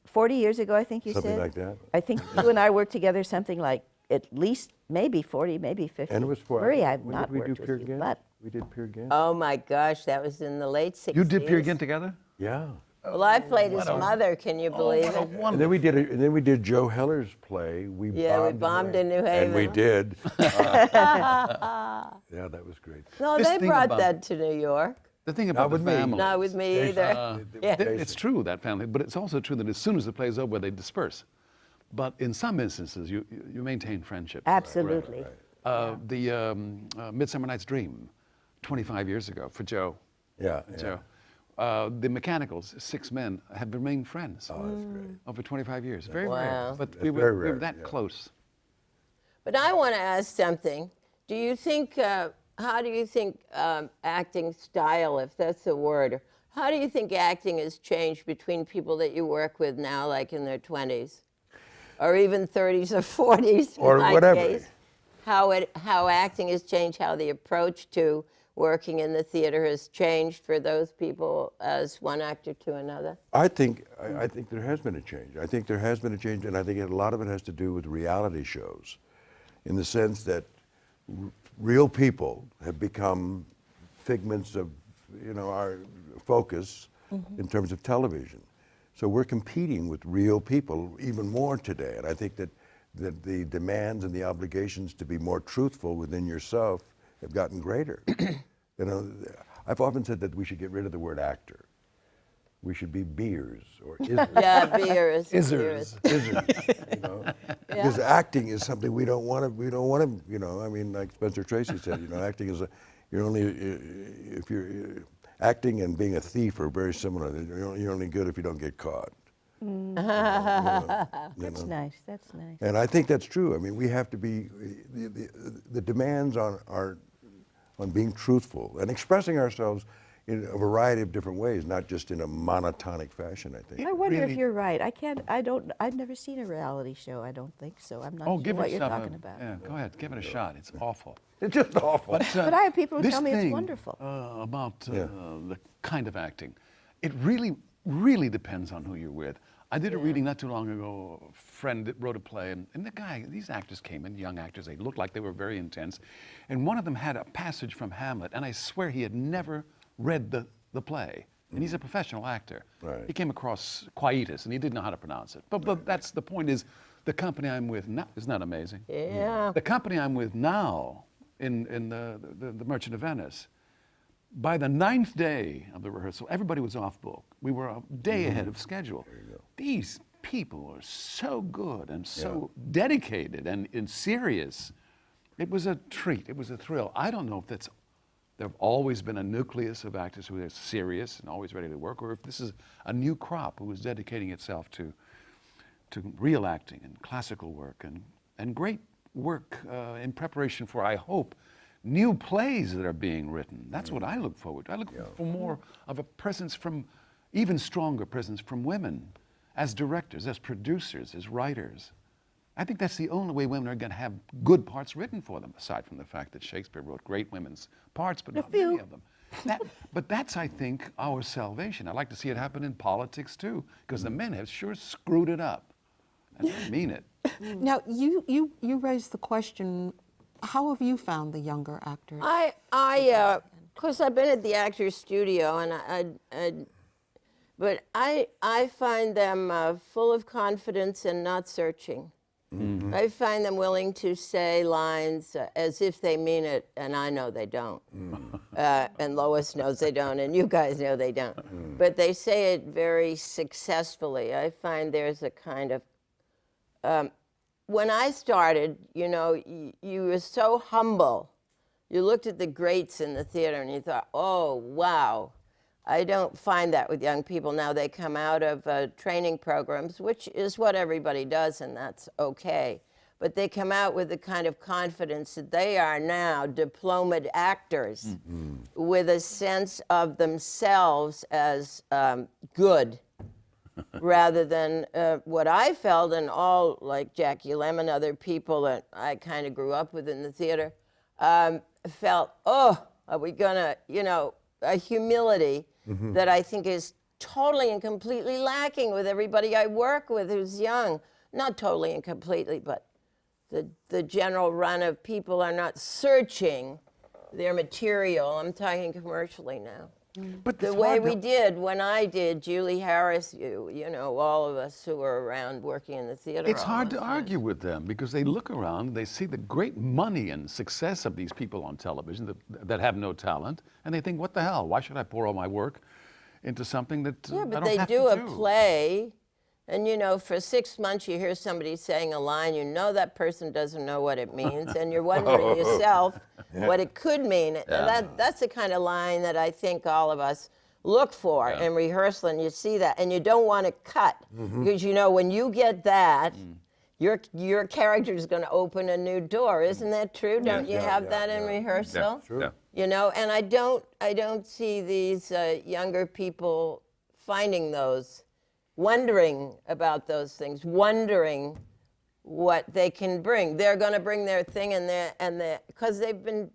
40 years ago. I think you Something said. like that. I think you and I worked together something like at least maybe 40, maybe 50. And it was for Marie, I've when not did we do worked Peer with you, Gynt? but We did Peer Gynt. Oh my gosh, that was in the late 60s. You did Peer Gynt together? Yeah. Well, I played his mother, can you believe it? And then we did Joe Heller's play. We Yeah, we bombed in New And we Haven. did. Yeah, that was great. No, This they thing brought about- that to New York. The thing about with the me. family. Not with me either. Yeah. It's true, that family, but it's also true that as soon as the play's over, they disperse. But in some instances, you maintain friendship. absolutely. The Midsummer Night's Dream, 25 years ago, for Joe. Yeah, Joe. The Mechanicals, 6 men, have remained friends Oh, that's great. over 25 years. Very Wow. rare. But That's we very were rare, that yeah. close. But I want to ask something. Do you think, how do you think acting style, if that's the word, how do you think acting has changed between people that you work with now, like in their 20s? Or even 30s or 40s? in Or my whatever. case? How acting has changed, how the approach to working in the theater has changed for those people as one actor to another? I think there has been a change. I think there has been a change, and I think a lot of it has to do with reality shows, in the sense that real people have become figments of, our focus in terms of television. So we're competing with real people even more today, and I think that the demands and the obligations to be more truthful within yourself have gotten greater. I've often said that we should get rid of the word actor. We should be beers or isers. Yeah, beers. Izzers. Isers, because acting is something we don't want to. I mean, like Spencer Tracy said, acting is you're only if you're acting and being a thief are very similar. You're only good if you don't get caught. That's nice. That's nice. And I think that's true. I mean, we have to be the demands on being truthful and expressing ourselves in a variety of different ways, not just in a monotonic fashion, I think. I wonder if really- you're right. I've never seen a reality show. I don't think so. I'm not Oh, sure give what it you're yourself talking a, about. Yeah, go ahead, give it a shot. It's awful. It's just awful. But I have people who this tell me it's thing, wonderful. About Yeah. the kind of acting, it really, really depends on who you're with. I did a reading not too long ago. A friend that wrote a play, and these actors came in, young actors. They looked like they were very intense, and one of them had a passage from Hamlet, and I swear he had never read the play. And he's a professional actor. Right. He came across quietus, and he didn't know how to pronounce it. But that's the point. Is the company I'm with now? Isn't that amazing? Yeah. The company I'm with now, in the Merchant of Venice, by the 9th day of the rehearsal, everybody was off book. We were a day ahead of schedule. These people are so good and so dedicated and serious. It was a treat. It was a thrill. I don't know if there have always been a nucleus of actors who are serious and always ready to work, or if this is a new crop who is dedicating itself to real acting and classical work and great work in preparation for, I hope, new plays that are being written. That's what I look forward to. I look for more of a presence from, even stronger presence from women as directors, as producers, as writers. I think that's the only way women are going to have good parts written for them, aside from the fact that Shakespeare wrote great women's parts, but not many of them. But that's, I think, our salvation. I'd like to see it happen in politics, too, because the men have sure screwed it up. And I mean it. Now, you raised the question, how have you found the younger actors? Of course, I've been at the Actors Studio, but I find them full of confidence and not searching. Mm-hmm. I find them willing to say lines as if they mean it, and I know they don't. And Lois knows they don't, and you guys know they don't. But they say it very successfully. I find there's a kind of, when I started, you know, you were so humble. You looked at the greats in the theater and you thought, oh, wow. I don't find that with young people now. They come out of training programs, which is what everybody does, and that's okay. But they come out with the kind of confidence that they are now diplomaed actors with a sense of themselves as good, rather than what I felt, and all, like Jackie Lemmon, other people that I kind of grew up with in the theater, felt, oh, are we gonna, you know, a humility that I think is totally and completely lacking with everybody I work with who's young. Not totally and completely, but the general run of people are not searching their material. I'm talking commercially now. But the way we did when I did, Julie Harris, you know, all of us who were around working in the theater. It's hard to argue with them because they look around, they see the great money and success of these people on television that have no talent, and they think, what the hell? Why should I pour all my work into something that yeah, I but don't they have do to a play, and you know, for 6 months you hear somebody saying a line, you know that person doesn't know what it means, and you're wondering yourself what it could mean. And that's the kind of line that I think all of us look for in rehearsal, and you see that, and you don't want to cut, because you know when you get that, your character is going to open a new door. Isn't that true? Don't you have that in rehearsal? Sure. You know, and I don't see these younger people finding those, wondering about those things, wondering what they can bring. They're going to bring their thing, because they've been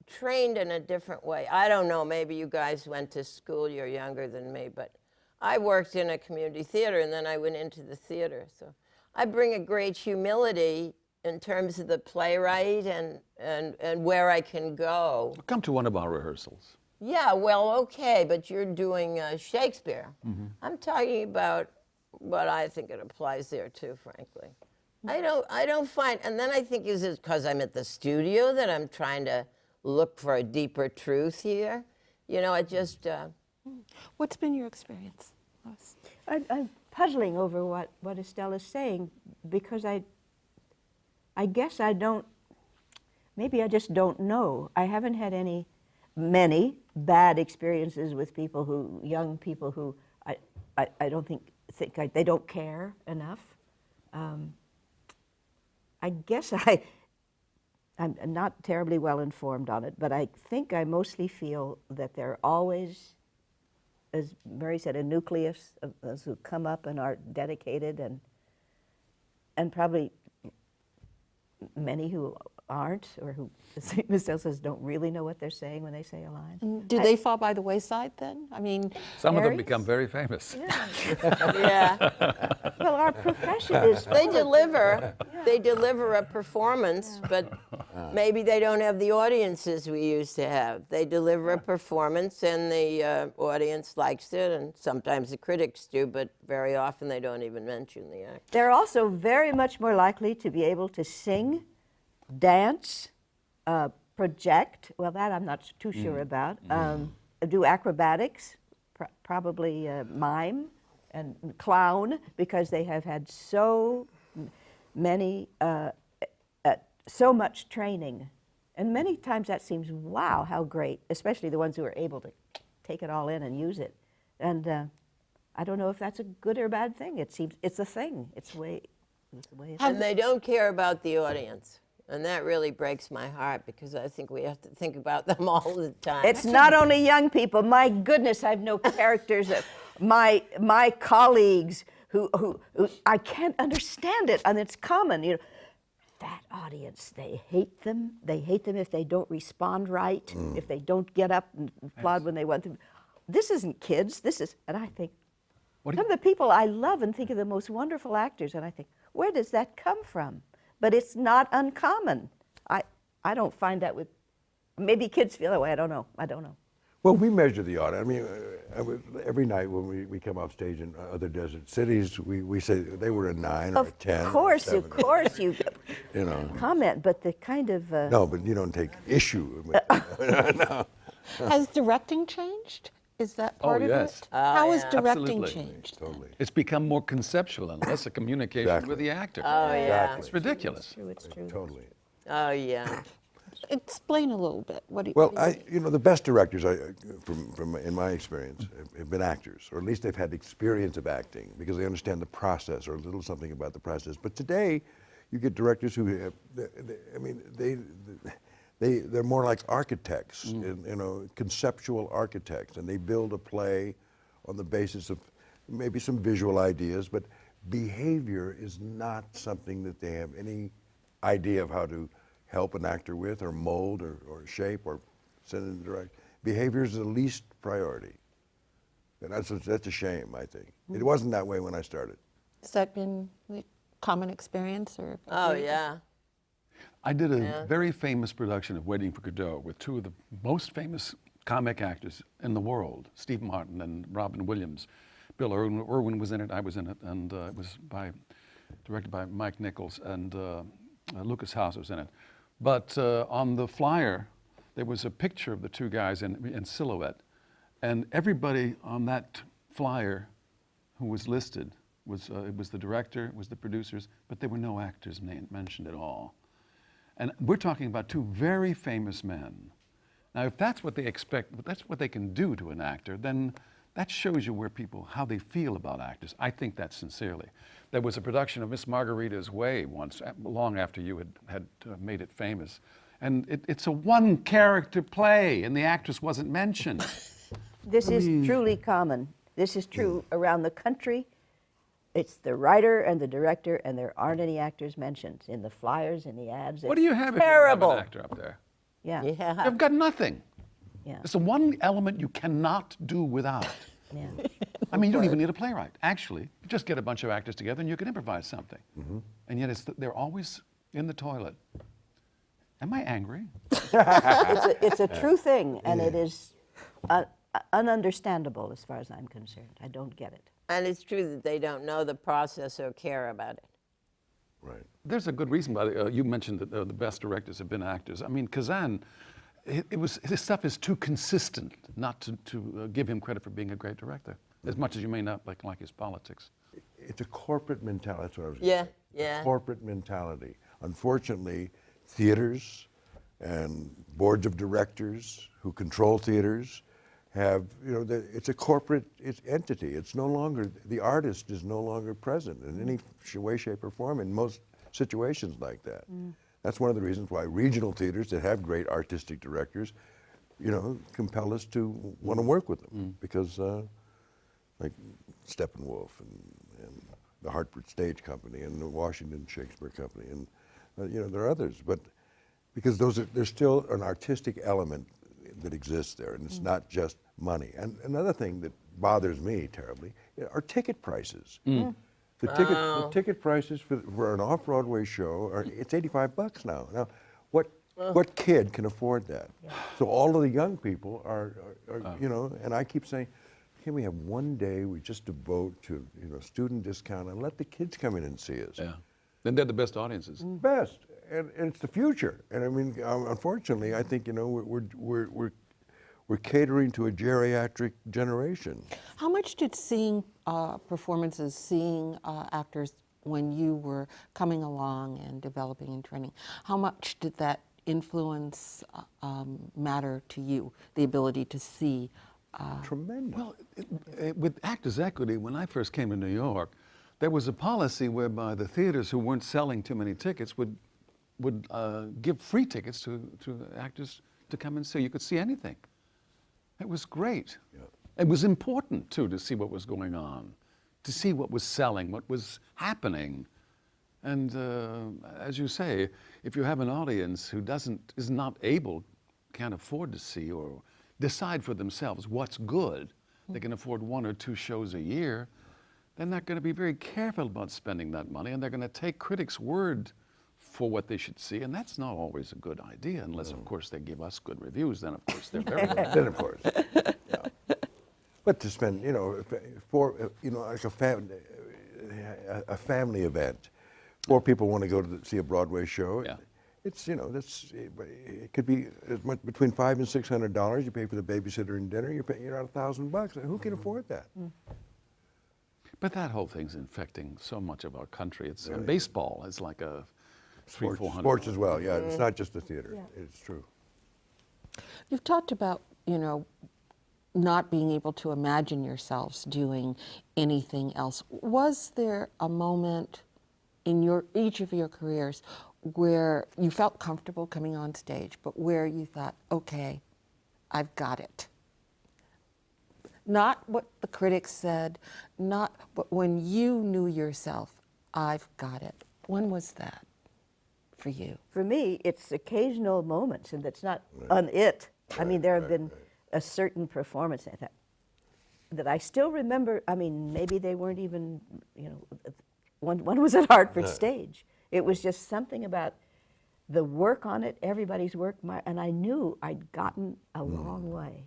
trained in a different way. I don't know, maybe you guys went to school, you're younger than me, but I worked in a community theater and then I went into the theater. So I bring a great humility in terms of the playwright and where I can go. Come to one of our rehearsals. Yeah, well, okay, but you're doing Shakespeare. I'm talking about what I think it applies there too, frankly. I don't find, and then I think is it because I'm at the studio that I'm trying to look for a deeper truth here? You know, I just... What's been your experience, Lois? I'm puzzling over what Estelle is saying, because I guess I don't, maybe I just don't know. I haven't had many bad experiences with young people who I don't think they don't care enough. I guess I'm not terribly well informed on it, but I think I mostly feel that there are always, as Murray said, a nucleus of those who come up and are dedicated, and probably many who aren't, or who, as Estelle says, don't really know what they're saying when they say a line. Do they fall by the wayside then? I mean, Some of them Aries? become very famous. Yeah. Well, our profession is They deliver a performance, but maybe they don't have the audiences we used to have. They deliver a performance and the audience likes it, and sometimes the critics do, but very often they don't even mention the act. They're also very much more likely to be able to sing, dance, project. Well, that I'm not too sure about. Do acrobatics, probably mime and clown, because they have had so much training. And many times that seems, wow, how great, especially the ones who are able to take it all in and use it. And I don't know if that's a good or bad thing. It seems it's a thing. It's the way it is. And they don't care about the audience. And that really breaks my heart because I think we have to think about them all the time. It's not only young people. My goodness, I've no characters that my colleagues who I can't understand it, and it's common. You know, that audience, they hate them. They hate them if they don't respond right, if they don't get up and applaud when they want to. This isn't kids. This is, and I think some of the people I love and think are the most wonderful actors, and I think, where does that come from? But it's not uncommon. I don't find that with, maybe kids feel that way. I don't know. Well, we measure the audience. I mean, every night when we come off stage in other desert cities, we say they were a 9 or a 10. Of course, you You know. comment, but the kind of No, but you don't take issue with it. No. Has directing changed? Is that part of yes. it? How has yeah. directing Absolutely. changed? then? Totally. It's become more conceptual and less a communication Exactly. with the actor. Oh, yeah. It's ridiculous. it's true. Totally. Oh, yeah. Explain a little bit. What do you? Well, the best directors, from in my experience, have been actors, or at least they've had experience of acting because they understand the process or a little something about the process. But today, you get directors who have, they're more like architects, conceptual architects, and they build a play on the basis of maybe some visual ideas, but behavior is not something that they have any idea of how to help an actor with, or mold, or shape, or send in the direction. Behavior is the least priority. And that's a shame, I think. It wasn't that way when I started. Has that been the common experience, or? Oh, yeah. I did a very famous production of Waiting for Godot with two of the most famous comic actors in the world, Steve Martin and Robin Williams. Bill Irwin was in it, I was in it, and it was directed by Mike Nichols, and Lucas Haas was in it. But on the flyer, there was a picture of the two guys in silhouette. And everybody on that flyer who was listed, it was the director, it was the producers, but there were no actors mentioned at all. And we're talking about two very famous men. Now, if that's what they expect, if that's what they can do to an actor, then that shows you how they feel about actors. I think that sincerely. There was a production of Miss Margarita's Way once, long after you had made it famous. And it's a one-character play, and the actress wasn't mentioned. This is truly common. This is true around the country. It's the writer and the director, and there aren't any actors mentioned in the flyers, in the ads. What do you have terrible. if you have an actor up there? Yeah. Yeah. You've got nothing. Yeah. It's the one element you cannot do without. Yeah. I mean, you don't even need a playwright. Actually, you just get a bunch of actors together and you can improvise something. And yet they're always in the toilet. Am I angry? It's a true thing, and it is ununderstandable as far as I'm concerned. I don't get it. And it's true that they don't know the process or care about it. Right. There's a good reason why you mentioned that the best directors have been actors. I mean, Kazan, his stuff is too consistent not to give him credit for being a great director, as much as you may not like his politics. It's a corporate mentality. That's what I was Yeah, going to say. yeah. Corporate mentality. Unfortunately, theaters and boards of directors who control theaters have, it's a corporate entity. It's no longer, the artist is no longer present in any way, shape, or form in most situations like that. That's one of the reasons why regional theaters that have great artistic directors, compel us to want to work with them. Because, like Steppenwolf and the Hartford Stage Company and the Washington Shakespeare Company, and there are others, but because there's still an artistic element that exists there, and it's not just money. And another thing that bothers me terribly are ticket prices. The ticket prices for an off-Broadway show it's $85 now. Now, what kid can afford that? So all of the young people are and I keep saying, can we have one day we just devote to student discount and let the kids come in and see us? Yeah. Then they're the best audiences. Best, and it's the future. And I mean, unfortunately, I think we're catering to a geriatric generation. How much did seeing performances, seeing actors when you were coming along and developing and training, how much did that influence matter to you? The ability to see. Tremendous. Well, with Actors Equity, when I first came to New York, there was a policy whereby the theaters who weren't selling too many tickets would give free tickets to actors to come and see. You could see anything. It was great. Yeah. It was important, too, to see what was going on, to see what was selling, what was happening. And as you say, if you have an audience who is not able, can't afford to see or decide for themselves what's good, they can afford 1 or 2 shows a year, they're not going to be very careful about spending that money, and they're going to take critics' word for what they should see, and that's not always a good idea, unless, of course, they give us good reviews. Then, of course, they're very good. Then, of course. Yeah. But to spend, like a family event, 4 people want to go to see a Broadway show. Yeah. It's, it could be as much between $500 and $600. You pay for the babysitter and dinner. You're out $1,000. Who can afford that? But that whole thing's infecting so much of our country. It's baseball is like a $300-400. Sports as well. Yeah, it's not just the theater. Yeah. It's true. You've talked about, not being able to imagine yourselves doing anything else. Was there a moment in each of your careers where you felt comfortable coming on stage, but where you thought, okay, I've got it? Not what the critics said, but when you knew yourself, I've got it. When was that for you? For me, it's occasional moments, and that's not it. I mean, there have been a certain performance that I still remember. I mean, maybe they weren't even, one was at Hartford Stage. It was just something about the work on it, everybody's work, and I knew I'd gotten a long way.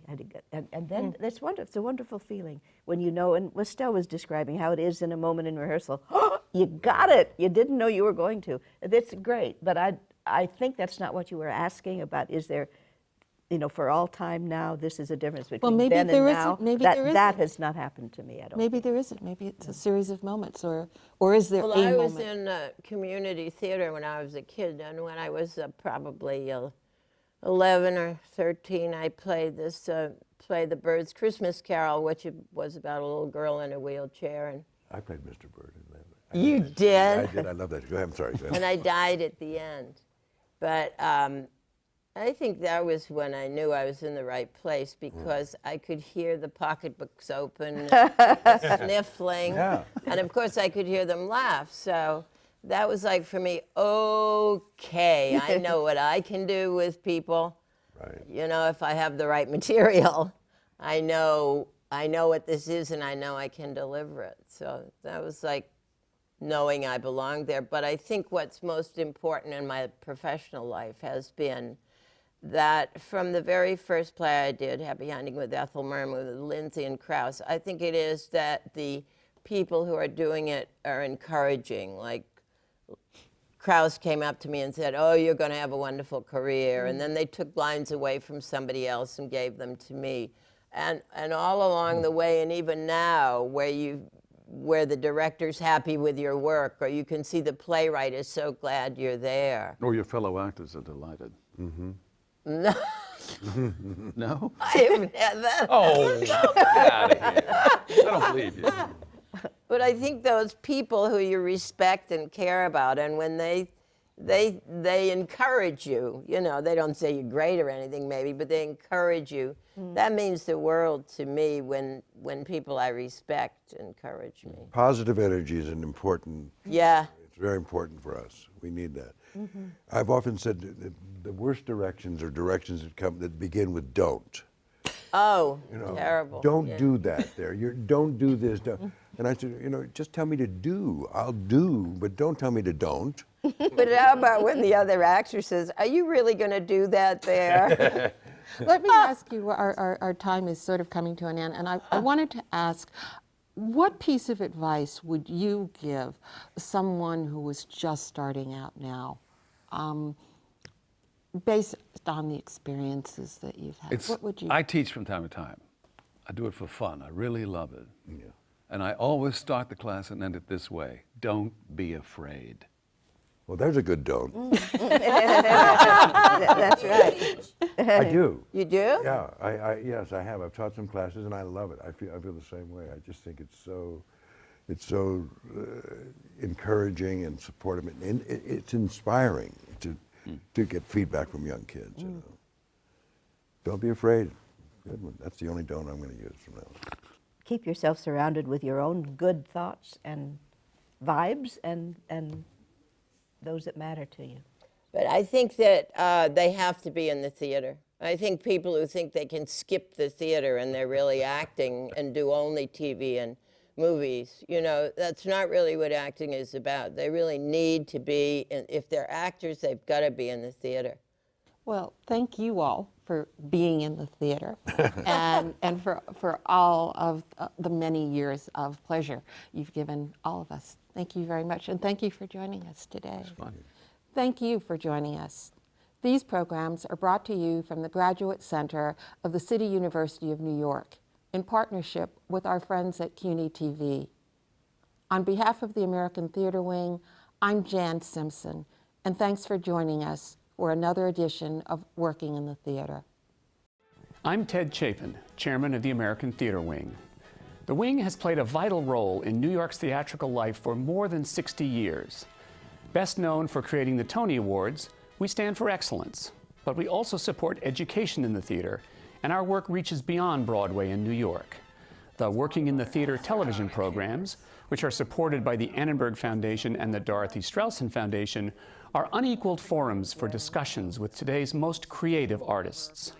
And then it's a wonderful feeling when you know, and Estelle was describing how it is in a moment in rehearsal. Oh, you got it! You didn't know you were going to. That's great, but I think that's not what you were asking about. Is there, for all time now, this is a difference between maybe then there and isn't. now? Maybe there that isn't. has not happened to me, I don't Maybe think. there isn't. Maybe it's a series of moments, or is there Well, a I moment? was in community theater when I was a kid, and when I was probably 11 or 13, I played the Bird's Christmas Carol, which was about a little girl in a wheelchair. And I played Mr. Bird in that. You I did? did. I love that. Go ahead. I'm sorry. Go ahead. and I died at the end. But I think that was when I knew I was in the right place, because I could hear the pocketbooks open, sniffling, and of course I could hear them laugh. So that was like, for me, okay, I know what I can do with people. Right. If I have the right material, I know what this is, and I know I can deliver it. So that was like knowing I belonged there. But I think what's most important in my professional life has been that from the very first play I did, Happy Hunting with Ethel Merman, with Lindsay and Krauss, I think it is that the people who are doing it are encouraging. Like, Krauss came up to me and said, oh, you're going to have a wonderful career. And then they took lines away from somebody else and gave them to me. And all along the way, and even now, where the director's happy with your work, or you can see the playwright is so glad you're there. Or your fellow actors are delighted. No, No? I haven't had that. Oh, get out of here. I don't believe you. But I think those people who you respect and care about, and when they encourage you, they don't say you're great or anything maybe, but they encourage you. That means the world to me when people I respect encourage me. Positive energy is an important. Yeah. It's very important for us. We need that. I've often said that the worst directions are directions that begin with don't. Oh, terrible. Don't Yeah. do that there. Don't do this. Don't. And I said, just tell me to do. I'll do, but don't tell me to don't. But how about when the other actor says, are you really going to do that there? Let me ask you, our time is sort of coming to an end, and I wanted to ask, what piece of advice would you give someone who was just starting out now, based on the experiences that you've had? What would you? I teach from time to time. I do it for fun. I really love it. And I always start the class and end it this way: don't be afraid. Well, there's a good don't. That's right. I do. You do? Yeah, yes, I have. I've taught some classes, and I love it. I feel the same way. I just think it's so encouraging and supportive, and it's inspiring to get feedback from young kids. You know. Don't be afraid. Good one. That's the only don't I'm going to use from now on. Keep yourself surrounded with your own good thoughts and vibes and those that matter to you. But I think that they have to be in the theater. I think people who think they can skip the theater and they're really acting and do only TV and movies, you know, that's not really what acting is about. They really need to be, if they're actors, they've got to be in the theater. Well, thank you all for being in the theater and for all of the many years of pleasure you've given all of us. Thank you very much, and thank you for joining us today. It's fun. Thank you for joining us. These programs are brought to you from the Graduate Center of the City University of New York in partnership with our friends at CUNY TV. On behalf of the American Theater Wing, I'm Jan Simpson, and thanks for joining us for another edition of Working in the Theater. I'm Ted Chapin, chairman of the American Theater Wing. The Wing has played a vital role in New York's theatrical life for more than 60 years. Best known for creating the Tony Awards, we stand for excellence, but we also support education in the theater, and our work reaches beyond Broadway in New York. The Working in the Theater television programs, which are supported by the Annenberg Foundation and the Dorothy Strelsin Foundation, are unequaled forums for discussions with today's most creative artists.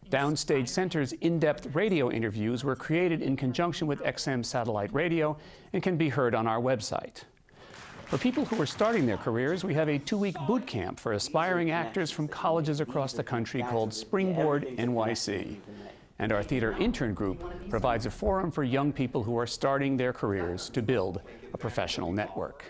Downstage Center's in-depth radio interviews were created in conjunction with XM Satellite Radio and can be heard on our website. For people who are starting their careers, we have a 2-week boot camp for aspiring actors from colleges across the country called Springboard NYC. And our theater intern group provides a forum for young people who are starting their careers to build a professional network.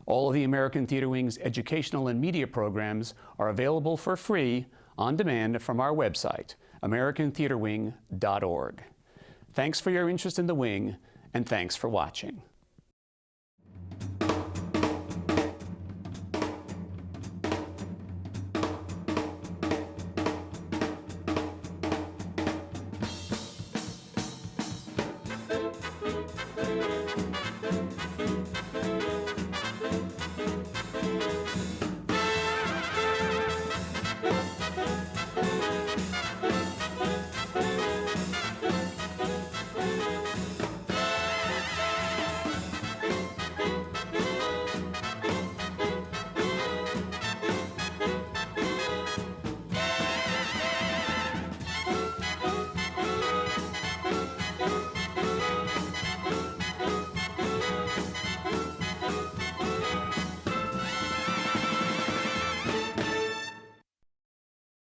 All of the American Theater Wing's educational and media programs are available for free on demand from our website, americantheaterwing.org. Thanks for your interest in the Wing, and thanks for watching.